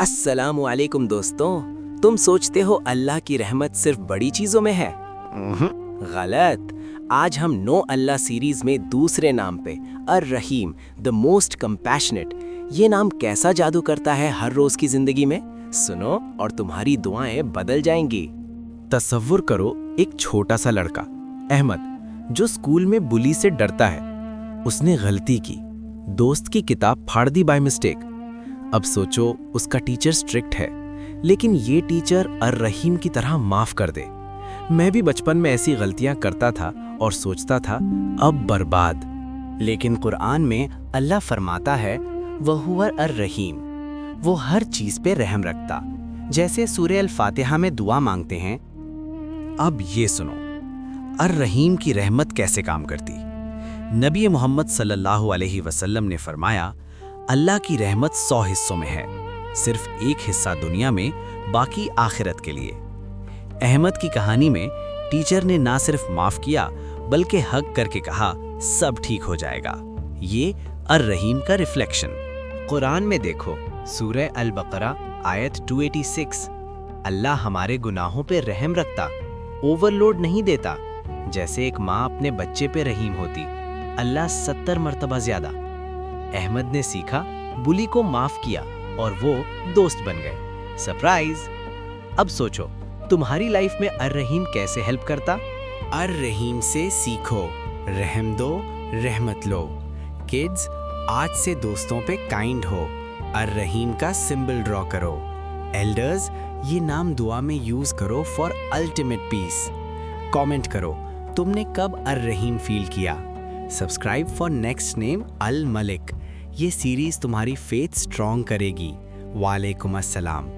السلام علیکم دوستوں، تم سوچتے ہو اللہ کی رحمت صرف بڑی چیزوں میں ہے؟ غلط۔ آج ہم نو اللہ سیریز میں دوسرے نام پہ الرحیم، دا موسٹ کمپیشنیٹ، یہ نام کیسا جادو کرتا ہے ہر روز کی زندگی میں؟ سنو اور تمہاری دعائیں بدل جائیں گی۔ تصور کرو ایک چھوٹا سا لڑکا احمد جو اسکول میں بلی سے ڈرتا ہے۔ اس نے غلطی کی، دوست کی کتاب پھاڑ دی بائی مسٹیک۔ اب سوچو اس کا ٹیچر سٹرکٹ ہے، لیکن یہ ٹیچر الرحیم کی طرح معاف کر دے۔ میں بھی بچپن میں ایسی غلطیاں کرتا تھا اور سوچتا تھا اب برباد، لیکن قرآن میں اللہ فرماتا ہے وَهُوَ الرحیم، وہ ہر چیز پہ رحم رکھتا، جیسے سورہ الفاتحہ میں دعا مانگتے ہیں۔ اب یہ سنو الرحیم کی رحمت کیسے کام کرتی۔ نبی محمد صلی اللہ علیہ وسلم نے فرمایا اللہ کی رحمت 100 حصوں میں ہے، صرف ایک حصہ دنیا میں، باقی آخرت کے لیے۔ احمد کی کہانی میں ٹیچر نے نہ صرف معاف کیا بلکہ حق کر کے کہا سب ٹھیک ہو جائے گا۔ یہ الرحیم کا ریفلیکشن قرآن میں دیکھو، سورہ البقرہ آیت 286، اللہ ہمارے گناہوں پہ رحم رکھتا، اوور لوڈ نہیں دیتا۔ جیسے ایک ماں اپنے بچے پہ رحیم ہوتی، اللہ 70 مرتبہ زیادہ۔ احمد نے سیکھا، بلی کو معاف کیا اور وہ دوست بن گئے۔ سرپرائز! اب سوچو تمہاری لائف میں الرحیم کیسے ہیلپ کرتا؟ الرحیم سے سیکھو، رحم دو، رحمت لو۔ کڈز، آج سے دوستوں پہ کائنڈ ہو، الرحیم کا سمبل ڈرا کرو۔ ایلڈرز، یہ نام دعا میں یوز کرو فار الٹیمیٹ پیس۔ کامنٹ کرو تم نے کب الرحیم فیل کیا۔ سبسکرائب فار نیکسٹ نیم الملک۔ یہ سیریز تمہاری فیتھ سٹرونگ کرے گی۔ وعلیکم السلام۔